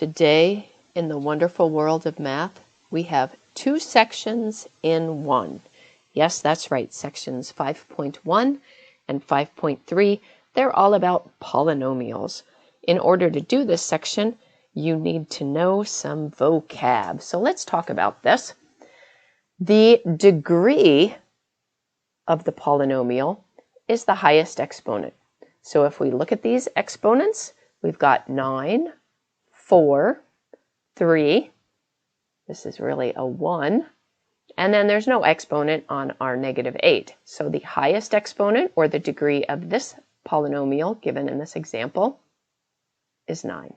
Today, in the wonderful world of math, we have two sections in one. Yes, that's right, sections 5.1 and 5.3. They're all about polynomials. In order to do this section, you need to know some vocab. So let's talk about this. The degree of the polynomial is the highest exponent. So if we look at these exponents, we've got 9, 4, 3, this is really a 1, and then there's no exponent on our -8. So the highest exponent, or the degree of this polynomial given in this example, is 9.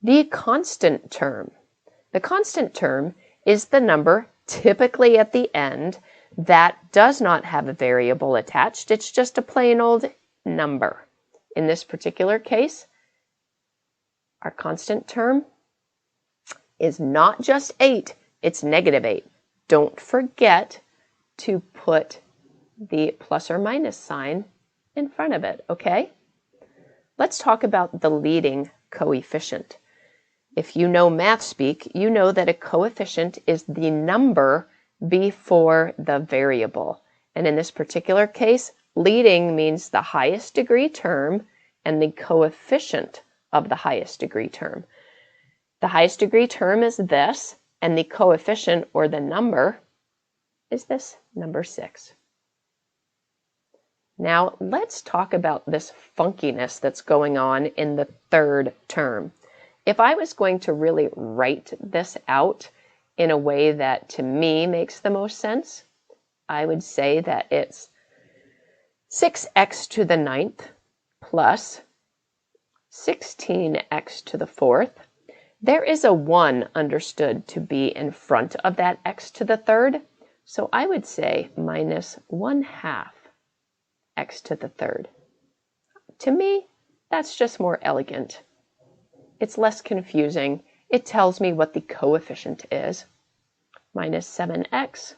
The constant term. The constant term is the number typically at the end that does not have a variable attached. It's just a plain old number. In this particular case, our constant term is not just 8, it's -8. Don't forget to put the plus or minus sign in front of it, okay? Let's talk about the leading coefficient. If you know math speak, you know that a coefficient is the number before the variable. And in this particular case, leading means the highest degree term and the coefficient of the highest degree term. The highest degree term is this, and the coefficient, or the number, is this, number 6. Now let's talk about this funkiness that's going on in the third term. If I was going to really write this out in a way that to me makes the most sense, I would say that it's 6x to the 9th plus 16x to the 4th. There is a 1 understood to be in front of that x to the 3rd, so I would say minus 1/2 x to the 3rd. To me, that's just more elegant. It's less confusing. It tells me what the coefficient is. Minus 7x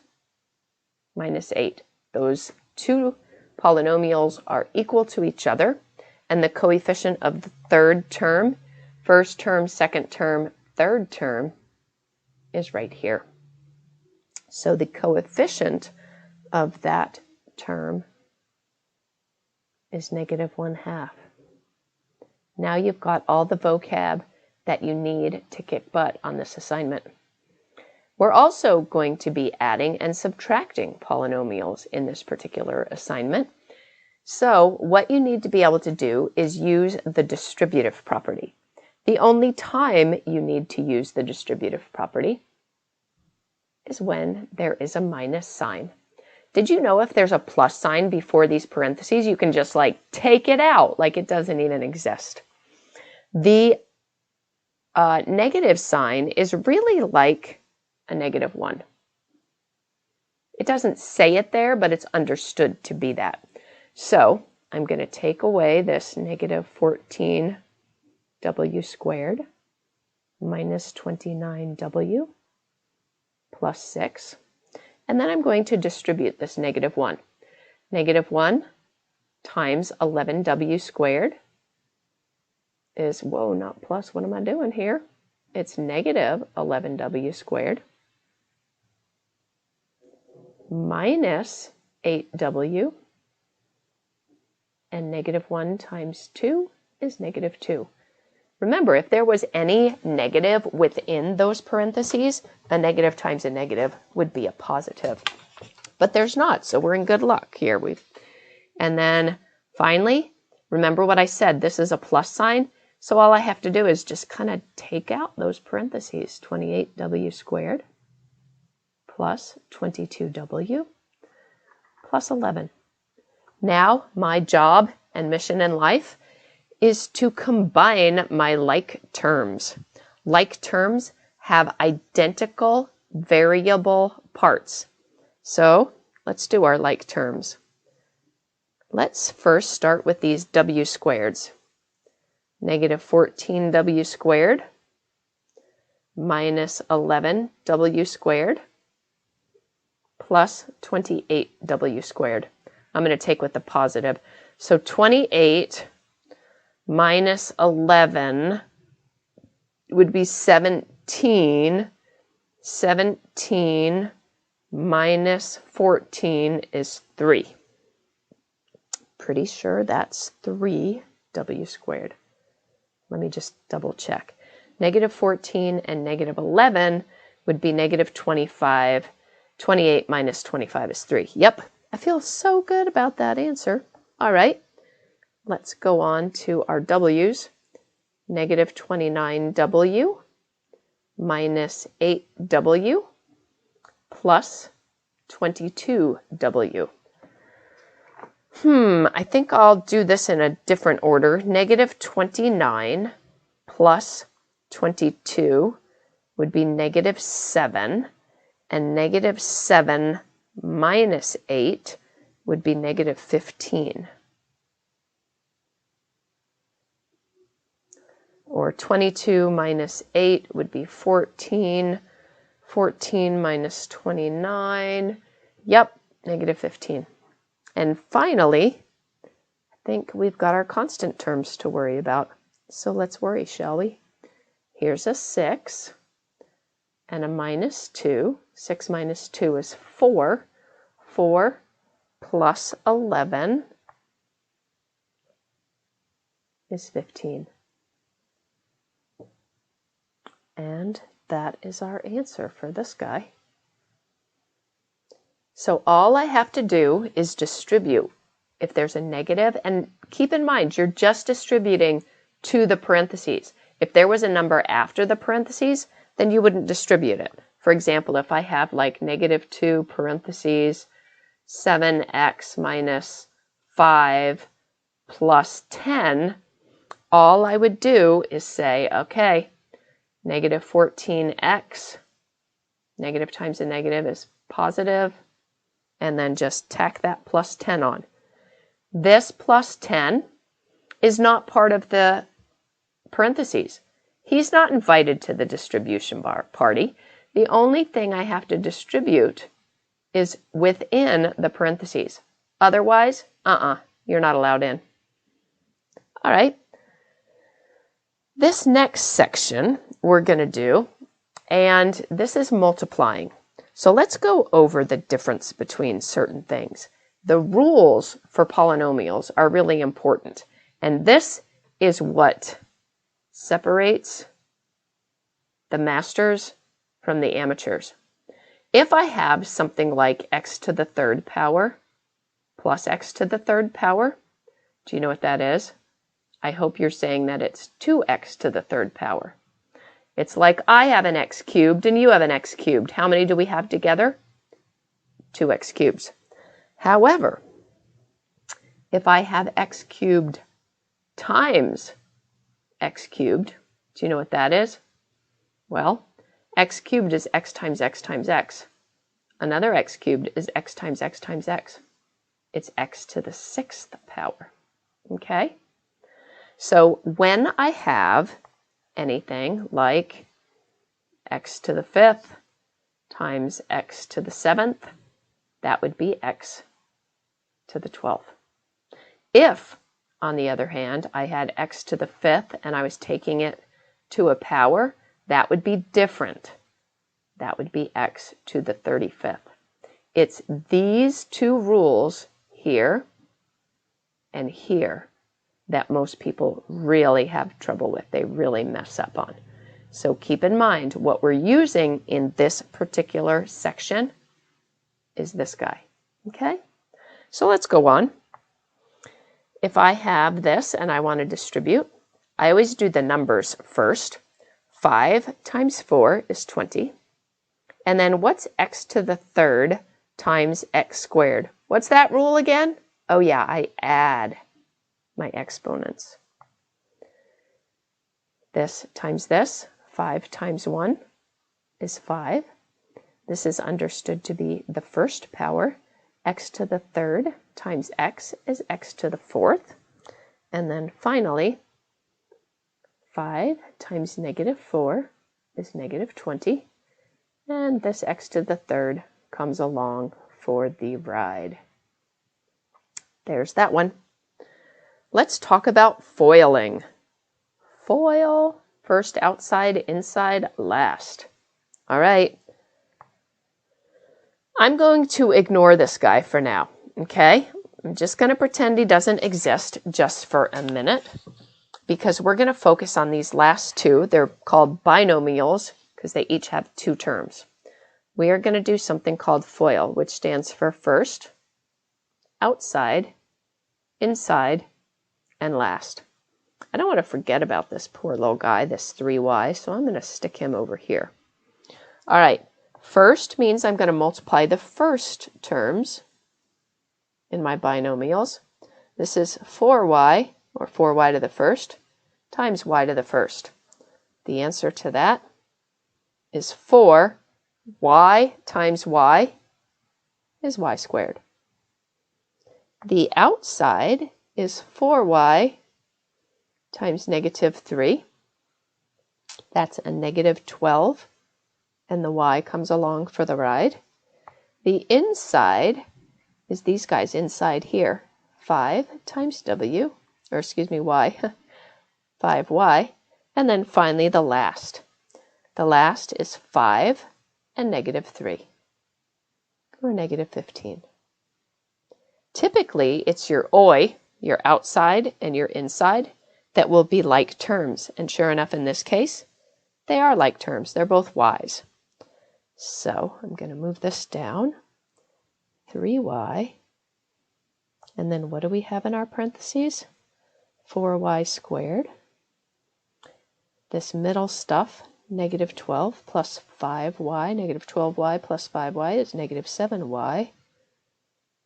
minus 8. Those two polynomials are equal to each other, and the coefficient of the third term, first term, second term, third term, is right here. So the coefficient of that term is -1/2. Now you've got all the vocab that you need to kick butt on this assignment. We're also going to be adding and subtracting polynomials in this particular assignment. So what you need to be able to do is use the distributive property. The only time you need to use the distributive property is when there is a minus sign. Did you know if there's a plus sign before these parentheses, you can just like take it out, like it doesn't even exist? The negative sign is really like a -1. It doesn't say it there, but it's understood to be that. So I'm going to take away this -14w squared minus 29w plus 6. And then I'm going to distribute this -1. -1 times 11w squared is, whoa, not plus, what am I doing here? It's -11w squared minus 8w, and -1 times 2 is -2. Remember, if there was any negative within those parentheses, a negative times a negative would be a positive. But there's not, so we're in good luck here. And then finally, remember what I said, this is a plus sign, so all I have to do is just kind of take out those parentheses. 28w squared plus 22w plus 11. Now my job and mission in life is to combine my like terms. Like terms have identical variable parts. So let's do our like terms. Let's first start with these w squareds. -14w squared minus 11w squared plus 28w squared. I'm going to take with the positive. So 28 minus 11 would be 17. 17 minus 14 is 3. Pretty sure that's 3w squared. Let me just double check. Negative 14 and negative 11 would be negative 25. 28 minus 25 is 3. Yep, I feel so good about that answer. All right, let's go on to our w's. Negative 29w minus 8w plus 22w. I think I'll do this in a different order. Negative 29 plus 22 would be negative 7, and negative 7 minus 8 would be negative 15. Or 22 minus 8 would be 14. 14 minus 29, yep, negative 15. And finally, I think we've got our constant terms to worry about. So let's worry, shall we? Here's a 6 and a minus 2. 6 minus 2 is 4. 4 plus 11 is 15. And that is our answer for this guy. So all I have to do is distribute if there's a negative, and keep in mind, you're just distributing to the parentheses. If there was a number after the parentheses, then you wouldn't distribute it. For example, if I have like negative 2 parentheses 7x minus 5 plus 10, all I would do is say, okay, negative 14x, negative times a negative is positive, and then just tack that plus 10 on. This plus 10 is not part of the parentheses. He's not invited to the distribution party. The only thing I have to distribute is within the parentheses. Otherwise, you're not allowed in. All right. This next section we're going to do, and this is multiplying. So let's go over the difference between certain things. The rules for polynomials are really important, and this is what separates the masters from the amateurs. If I have something like x to the third power plus x to the third power, do you know what that is? I hope you're saying that it's 2x to the third power. It's like I have an x cubed and you have an x cubed. How many do we have together? 2x cubes. However, if I have x cubed times x cubed, do you know what that is? Well, x cubed is x times x times x. Another x cubed is x times x times x. It's x to the sixth power. Okay? So when I have anything like x to the fifth times x to the seventh, that would be x to the 12th. If, on the other hand, I had x to the fifth and I was taking it to a power, that would be different. That would be x to the 35th. It's these two rules here and here that most people really have trouble with. They really mess up on. So keep in mind what we're using in this particular section is this guy. Okay? So let's go on. If I have this and I want to distribute, I always do the numbers first. 5 times 4 is 20. And then what's x to the third times x squared? What's that rule again? Oh yeah, I add my exponents. This times this, 5 times 1 is 5. This is understood to be the first power. X to the third times x is x to the fourth. And then finally, 5 times negative 4 is negative 20. And this x to the third comes along for the ride. There's that one. Let's talk about foiling. Foil, first outside, inside, last. All right. I'm going to ignore this guy for now, okay? I'm just going to pretend he doesn't exist just for a minute because we're going to focus on these last two. They're called binomials because they each have two terms. We are going to do something called FOIL, which stands for first, outside, inside, and last. I don't want to forget about this poor little guy, this 3y, so I'm going to stick him over here. All right, first means I'm going to multiply the first terms in my binomials. This is 4y, or 4y to the first, times y to the first. The answer to that is 4. Y times y is y squared. The outside is 4y times negative 3. That's a negative 12, and the y comes along for the ride. The inside is these guys inside here, 5 times w, or excuse me, y, 5y, and then finally the last. The last is 5 and negative 3, or negative 15. Typically, it's your oi, your outside, and your inside that will be like terms. And sure enough, in this case, they are like terms. They're both y's. So I'm going to move this down, 3y, and then what do we have in our parentheses? 4y squared. This middle stuff, negative 12 plus 5y, negative 12y plus 5y is negative 7y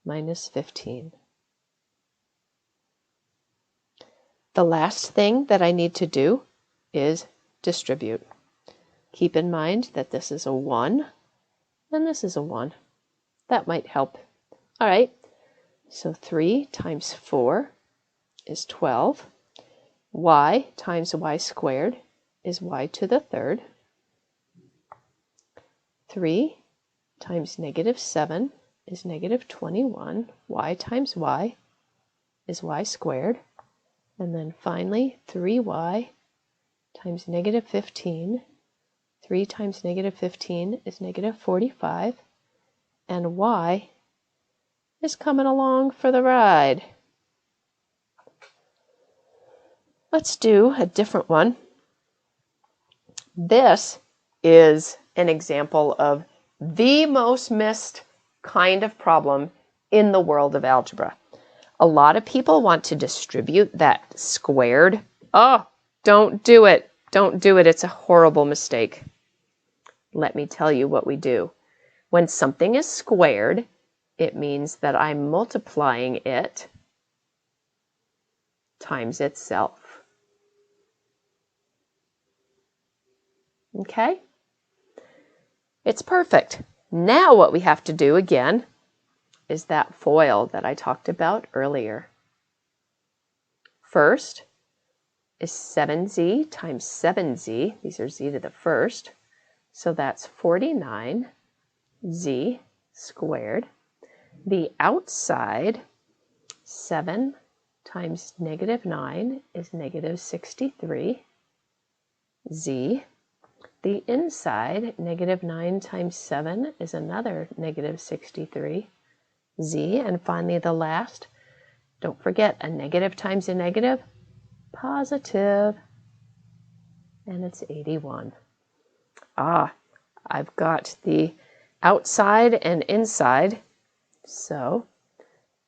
minus 15. The last thing that I need to do is distribute. Keep in mind that this is a 1 and this is a 1. That might help. All right, so 3 times 4 is 12. Y times y squared is y to the third. 3 times negative 7 is negative 21. Y times y is y squared. And then finally, 3y times negative 15. 3 times negative 15 is negative 45. And y is coming along for the ride. Let's do a different one. This is an example of the most missed kind of problem in the world of algebra. A lot of people want to distribute that squared. Oh, don't do it. Don't do it. It's a horrible mistake. Let me tell you what we do. When something is squared, it means that I'm multiplying it times itself. Okay? It's perfect. Now what we have to do again is that FOIL that I talked about earlier. First is 7z times 7z. These are z to the first. So that's 49z squared. The outside, 7 times negative 9 is negative 63z. The inside, negative 9 times 7 is another negative 63z. And finally the last, don't forget, a negative times a negative, positive, and it's 81. I've got the outside and inside, so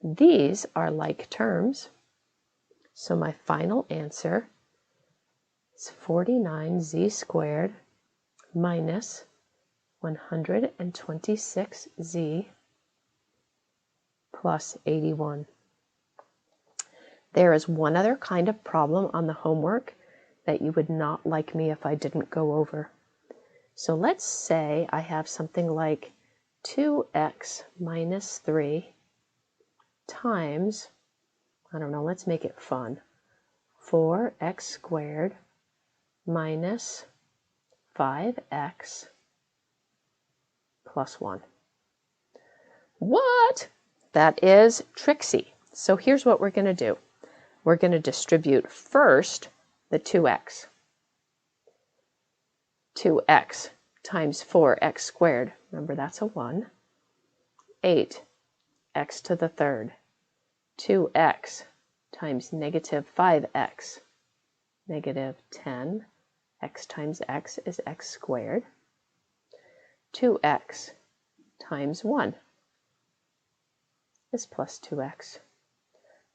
these are like terms. So my final answer is 49z squared minus 126z plus 81. There is one other kind of problem on the homework that you would not like me if I didn't go over. So let's say I have something like 2x minus 3 times, I don't know, let's make it fun, 4x squared minus 5x plus 1. What? That is tricksy. So here's what we're going to do. we're going to distribute first the 2x. 2x times 4x squared, remember that's a 1, 8x to the third, 2x times negative 5x, negative 10, x times x is x squared, 2x times 1 is plus 2x.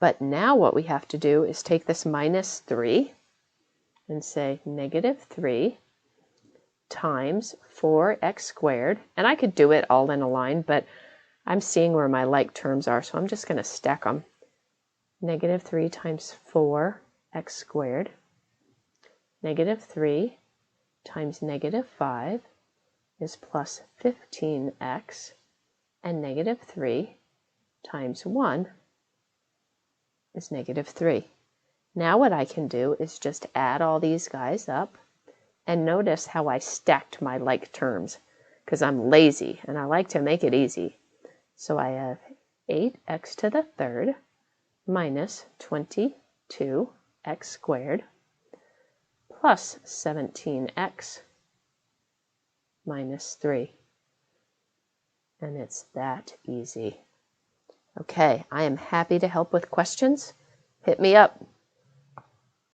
But now what we have to do is take this minus 3 and say negative 3 times 4x squared, and I could do it all in a line, but I'm seeing where my like terms are, so I'm just going to stack them. Negative 3 times 4x squared, negative 3 times negative 5 is plus 15x, and negative 3 times 1 is negative 3. Now what I can do is just add all these guys up, and notice how I stacked my like terms, because I'm lazy and I like to make it easy. So I have 8x to the third minus 22x squared plus 17x minus 3. And it's that easy. Okay, I am happy to help with questions. Hit me up.